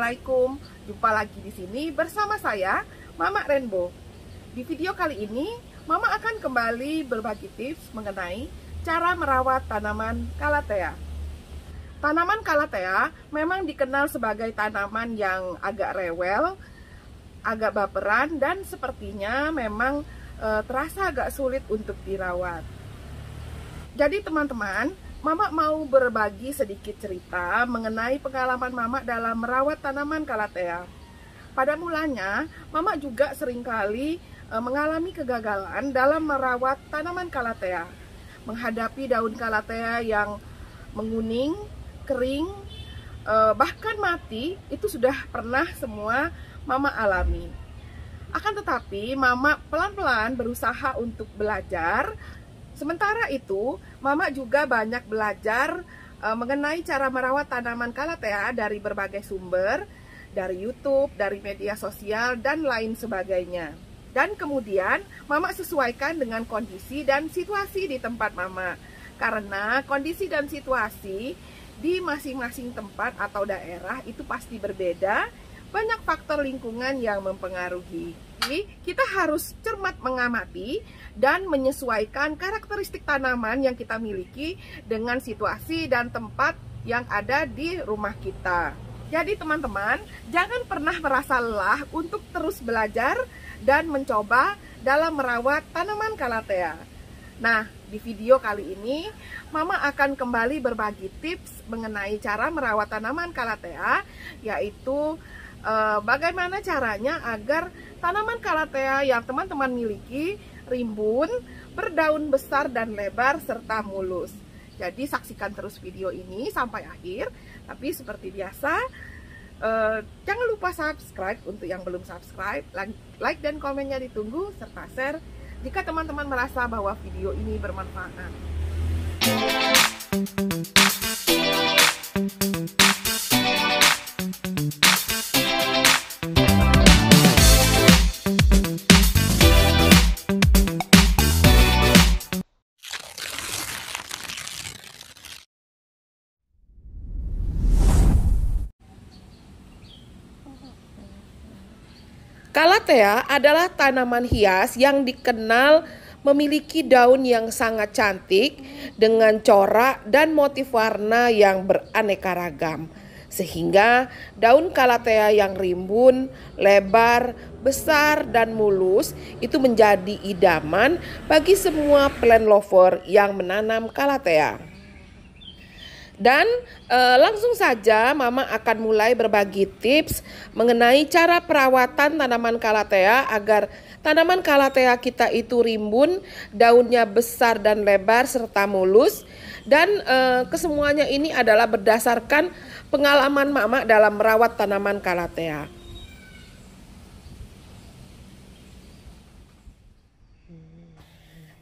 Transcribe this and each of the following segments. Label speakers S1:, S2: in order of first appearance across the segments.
S1: Assalamualaikum, jumpa lagi di sini bersama saya, Mama Rainbow. Di video kali ini, Mama akan kembali berbagi tips mengenai cara merawat tanaman Calathea. Tanaman Calathea memang dikenal sebagai tanaman yang agak rewel, agak baperan, dan sepertinya memang terasa agak sulit untuk dirawat. Jadi teman-teman, Mama mau berbagi sedikit cerita mengenai pengalaman Mama dalam merawat tanaman Calathea. Pada mulanya, Mama juga seringkali mengalami kegagalan dalam merawat tanaman Calathea. Menghadapi daun Calathea yang menguning, kering, bahkan mati, itu sudah pernah semua Mama alami. Akan tetapi, Mama pelan-pelan berusaha untuk belajar. Sementara itu, Mama juga banyak belajar mengenai cara merawat tanaman Calathea dari berbagai sumber, dari YouTube, dari media sosial, dan lain sebagainya. Dan kemudian, Mama sesuaikan dengan kondisi dan situasi di tempat Mama. Karena kondisi dan situasi di masing-masing tempat atau daerah itu pasti berbeda, banyak faktor lingkungan yang mempengaruhi. Jadi, kita harus cermat mengamati dan menyesuaikan karakteristik tanaman yang kita miliki dengan situasi dan tempat yang ada di rumah kita. Jadi teman-teman, jangan pernah merasa lelah untuk terus belajar dan mencoba dalam merawat tanaman Calathea. Nah, di video kali ini, Mama akan kembali berbagi tips mengenai cara merawat tanaman Calathea, yaitu bagaimana caranya agar tanaman Calathea yang teman-teman miliki rimbun, berdaun besar dan lebar, serta mulus. Jadi saksikan terus video ini sampai akhir. Tapi seperti biasa, jangan lupa subscribe untuk yang belum subscribe, like dan komennya ditunggu, serta share jika teman-teman merasa bahwa video ini bermanfaat. Calathea adalah tanaman hias yang dikenal memiliki daun yang sangat cantik dengan corak dan motif warna yang beraneka ragam. Sehingga daun Calathea yang rimbun, lebar, besar, dan mulus itu menjadi idaman bagi semua plant lover yang menanam Calathea. Dan langsung saja Mama akan mulai berbagi tips mengenai cara perawatan tanaman Calathea agar tanaman Calathea kita itu rimbun, daunnya besar dan lebar serta mulus. Dan kesemuanya ini adalah berdasarkan pengalaman Mama dalam merawat tanaman Calathea.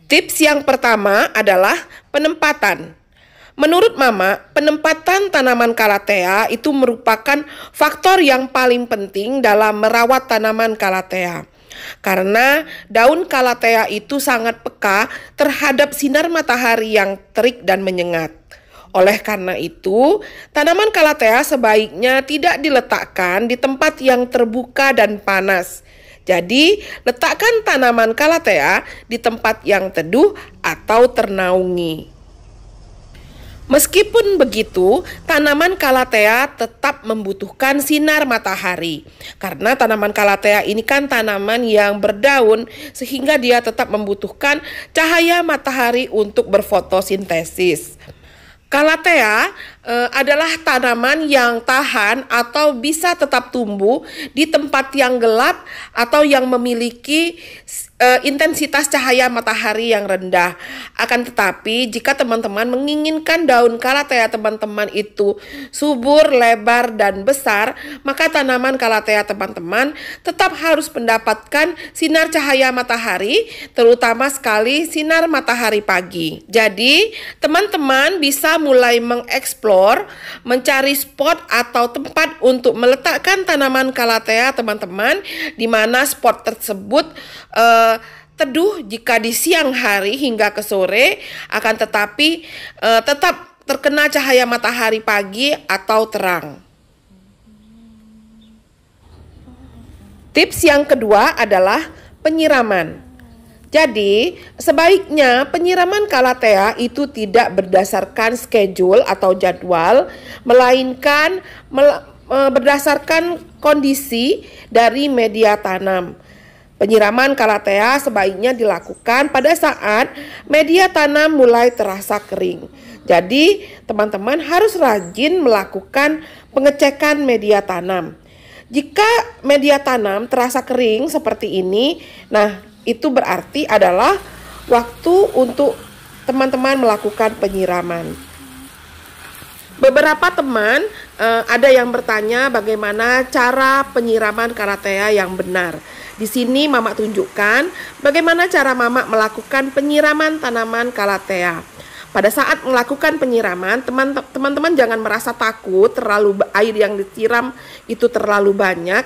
S1: Tips yang pertama adalah penempatan. Menurut Mama, penempatan tanaman Calathea itu merupakan faktor yang paling penting dalam merawat tanaman Calathea. Karena daun Calathea itu sangat peka terhadap sinar matahari yang terik dan menyengat. Oleh karena itu, tanaman Calathea sebaiknya tidak diletakkan di tempat yang terbuka dan panas. Jadi, letakkan tanaman Calathea di tempat yang teduh atau ternaungi. Meskipun begitu, tanaman Calathea tetap membutuhkan sinar matahari. Karena tanaman Calathea ini kan tanaman yang berdaun, sehingga dia tetap membutuhkan cahaya matahari untuk berfotosintesis. Calathea adalah tanaman yang tahan atau bisa tetap tumbuh di tempat yang gelap atau yang memiliki intensitas cahaya matahari yang rendah. Akan tetapi jika teman-teman menginginkan daun Calathea teman-teman itu subur, lebar, dan besar, maka tanaman Calathea teman-teman tetap harus mendapatkan sinar cahaya matahari, terutama sekali sinar matahari pagi. Jadi teman-teman bisa mulai mengeksplor, mencari spot atau tempat untuk meletakkan tanaman Calathea teman-teman, di mana spot tersebut teduh jika di siang hari hingga ke sore, akan tetapi tetap terkena cahaya matahari pagi atau terang. Tips yang kedua adalah penyiraman. Jadi, sebaiknya penyiraman Calathea itu tidak berdasarkan schedule atau jadwal, melainkan berdasarkan kondisi dari media tanam. Penyiraman Calathea sebaiknya dilakukan pada saat media tanam mulai terasa kering. Jadi, teman-teman harus rajin melakukan pengecekan media tanam. Jika media tanam terasa kering seperti ini, nah itu berarti adalah waktu untuk teman-teman melakukan penyiraman. Beberapa teman ada yang bertanya bagaimana cara penyiraman Calathea yang benar. Di sini Mama tunjukkan bagaimana cara Mama melakukan penyiraman tanaman Calathea. Pada saat melakukan penyiraman, teman-teman jangan merasa takut terlalu air yang disiram itu terlalu banyak.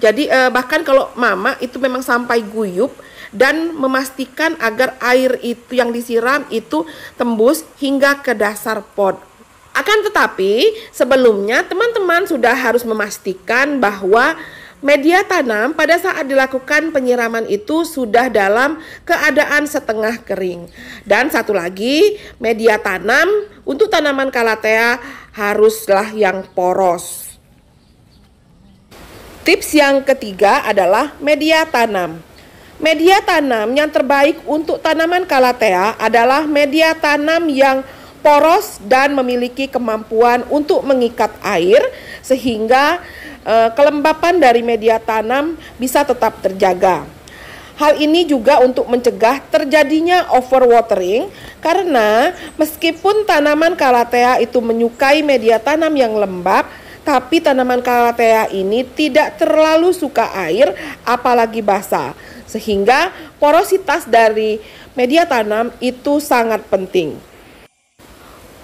S1: Jadi bahkan kalau Mama itu memang sampai guyup dan memastikan agar air itu yang disiram itu tembus hingga ke dasar pot. Akan tetapi sebelumnya teman-teman sudah harus memastikan bahwa media tanam pada saat dilakukan penyiraman itu sudah dalam keadaan setengah kering. Dan satu lagi, media tanam untuk tanaman Calathea haruslah yang poros. Tips yang ketiga adalah media tanam. Media tanam yang terbaik untuk tanaman Calathea adalah media tanam yang poros dan memiliki kemampuan untuk mengikat air sehingga kelembapan dari media tanam bisa tetap terjaga. Hal ini juga untuk mencegah terjadinya overwatering karena meskipun tanaman Calathea itu menyukai media tanam yang lembab, tapi tanaman Calathea ini tidak terlalu suka air apalagi basah, sehingga porositas dari media tanam itu sangat penting.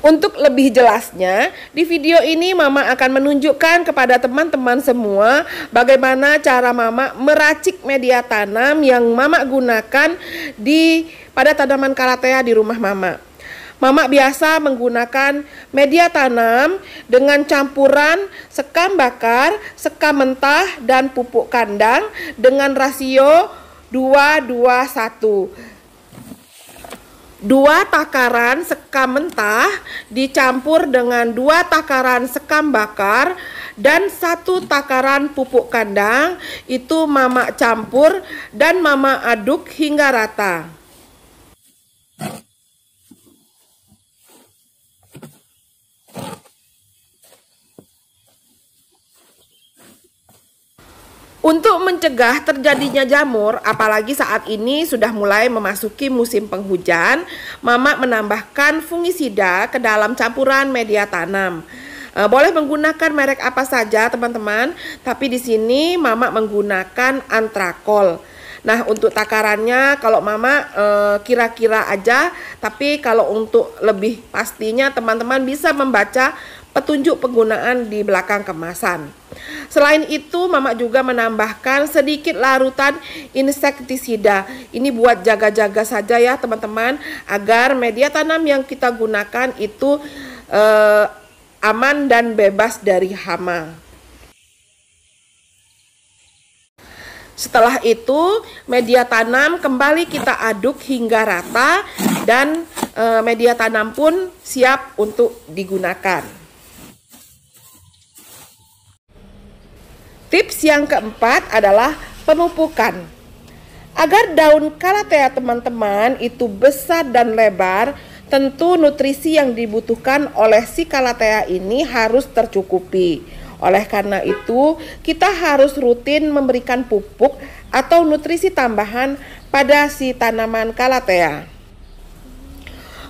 S1: Untuk lebih jelasnya, di video ini Mama akan menunjukkan kepada teman-teman semua bagaimana cara Mama meracik media tanam yang Mama gunakan pada tanaman Calathea di rumah Mama. Mama biasa menggunakan media tanam dengan campuran sekam bakar, sekam mentah, dan pupuk kandang dengan rasio 2-2-1. 2 takaran sekam mentah dicampur dengan 2 takaran sekam bakar dan 1 takaran pupuk kandang itu Mama campur dan Mama aduk hingga rata. Untuk mencegah terjadinya jamur, apalagi saat ini sudah mulai memasuki musim penghujan, Mama menambahkan fungisida ke dalam campuran media tanam. Boleh menggunakan merek apa saja, teman-teman, tapi di sini Mama menggunakan Antrakol. Nah, untuk takarannya kalau Mama kira-kira aja, tapi kalau untuk lebih pastinya teman-teman bisa membaca petunjuk penggunaan di belakang kemasan. Selain itu, Mama juga menambahkan sedikit larutan insektisida. Ini buat jaga-jaga saja ya teman-teman, agar media tanam yang kita gunakan itu aman dan bebas dari hama. Setelah itu, media tanam kembali kita aduk hingga rata dan media tanam pun siap untuk digunakan. Tips yang keempat adalah pemupukan. Agar daun Calathea teman-teman itu besar dan lebar, tentu nutrisi yang dibutuhkan oleh si Calathea ini harus tercukupi. Oleh karena itu, kita harus rutin memberikan pupuk atau nutrisi tambahan pada si tanaman Calathea.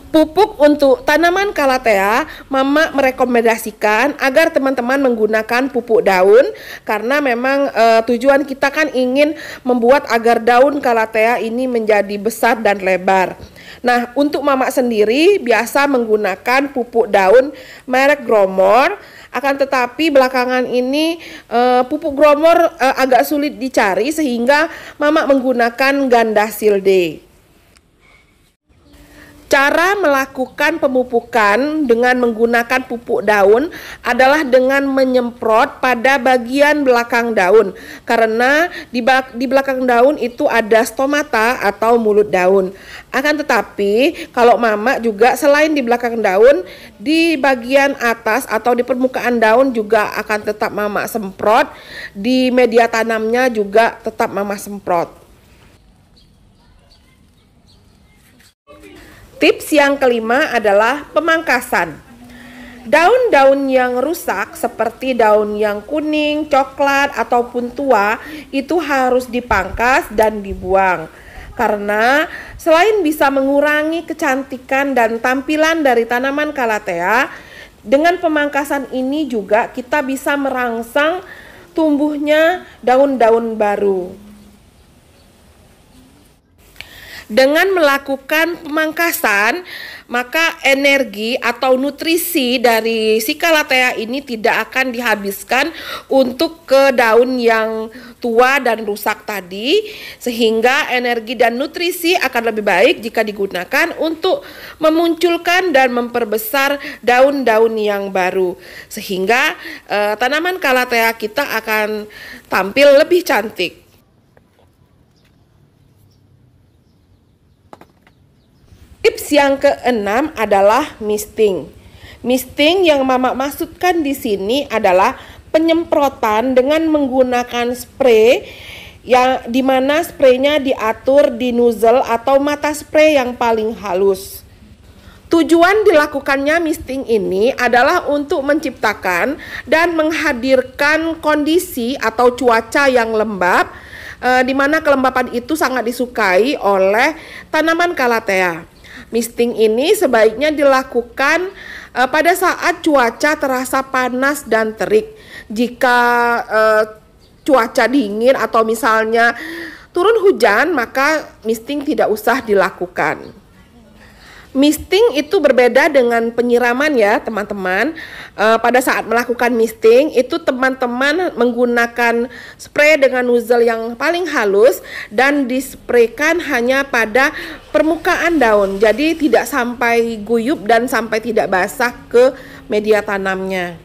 S1: Pupuk untuk tanaman Calathea, Mama merekomendasikan agar teman-teman menggunakan pupuk daun karena memang tujuan kita kan ingin membuat agar daun Calathea ini menjadi besar dan lebar. Nah, untuk Mama sendiri biasa menggunakan pupuk daun merek Growmore. Akan tetapi belakangan ini pupuk Growmore agak sulit dicari sehingga Mama menggunakan Ganda Silde. Cara melakukan pemupukan dengan menggunakan pupuk daun adalah dengan menyemprot pada bagian belakang daun. Karena di belakang daun itu ada stomata atau mulut daun. Akan tetapi kalau mama juga selain di belakang daun, di bagian atas atau di permukaan daun juga akan tetap mama semprot. Di media tanamnya juga tetap mama semprot. Tips yang kelima adalah pemangkasan. Daun-daun yang rusak seperti daun yang kuning, coklat, ataupun tua itu harus dipangkas dan dibuang. Karena selain bisa mengurangi kecantikan dan tampilan dari tanaman Calathea, dengan pemangkasan ini juga kita bisa merangsang tumbuhnya daun-daun baru. Dengan melakukan pemangkasan, maka energi atau nutrisi dari si Calathea ini tidak akan dihabiskan untuk ke daun yang tua dan rusak tadi, sehingga energi dan nutrisi akan lebih baik jika digunakan untuk memunculkan dan memperbesar daun-daun yang baru, sehingga tanaman Calathea kita akan tampil lebih cantik. Tips yang keenam adalah misting. Misting yang mama maksudkan di sini adalah penyemprotan dengan menggunakan spray yang dimana spraynya diatur di nozzle atau mata spray yang paling halus. Tujuan dilakukannya misting ini adalah untuk menciptakan dan menghadirkan kondisi atau cuaca yang lembab, di mana kelembapan itu sangat disukai oleh tanaman Calathea. Misting ini sebaiknya dilakukan pada saat cuaca terasa panas dan terik. Jika cuaca dingin atau misalnya turun hujan, maka misting tidak usah dilakukan. Misting itu berbeda dengan penyiraman ya teman-teman. Pada saat melakukan misting itu teman-teman menggunakan spray dengan nozzle yang paling halus dan dispraykan hanya pada permukaan daun. Jadi tidak sampai guyup dan sampai tidak basah ke media tanamnya.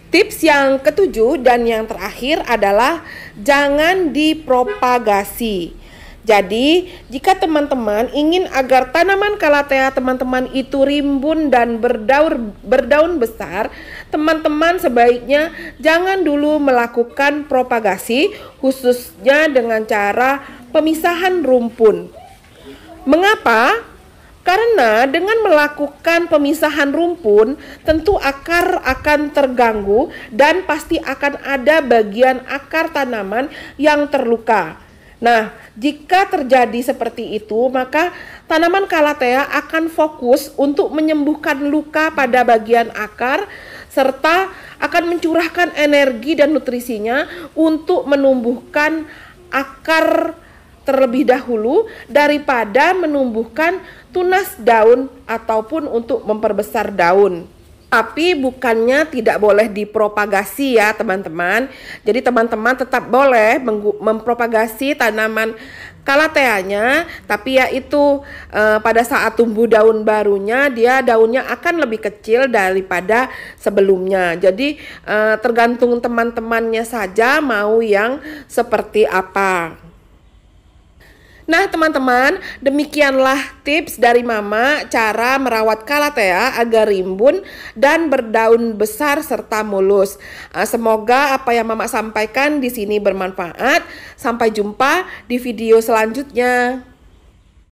S1: Tips yang ketujuh dan yang terakhir adalah jangan dipropagasi. Jadi, jika teman-teman ingin agar tanaman Calathea teman-teman itu rimbun dan berdaun besar, teman-teman sebaiknya jangan dulu melakukan propagasi, khususnya dengan cara pemisahan rumpun. Mengapa? Karena dengan melakukan pemisahan rumpun, tentu akar akan terganggu dan pasti akan ada bagian akar tanaman yang terluka. Nah, jika terjadi seperti itu, maka tanaman Calathea akan fokus untuk menyembuhkan luka pada bagian akar, serta akan mencurahkan energi dan nutrisinya untuk menumbuhkan akar terlebih dahulu daripada menumbuhkan tunas daun ataupun untuk memperbesar daun. Tapi bukannya tidak boleh dipropagasi ya teman-teman. Jadi teman-teman tetap boleh mempropagasi tanaman Calatheanya, tapi yaitu pada saat tumbuh daun barunya daunnya akan lebih kecil daripada sebelumnya. Jadi tergantung teman-temannya saja mau yang seperti apa. Nah teman-teman, demikianlah tips dari mama cara merawat Calathea agar rimbun dan berdaun besar serta mulus. Semoga apa yang mama sampaikan di sini bermanfaat. Sampai jumpa di video selanjutnya.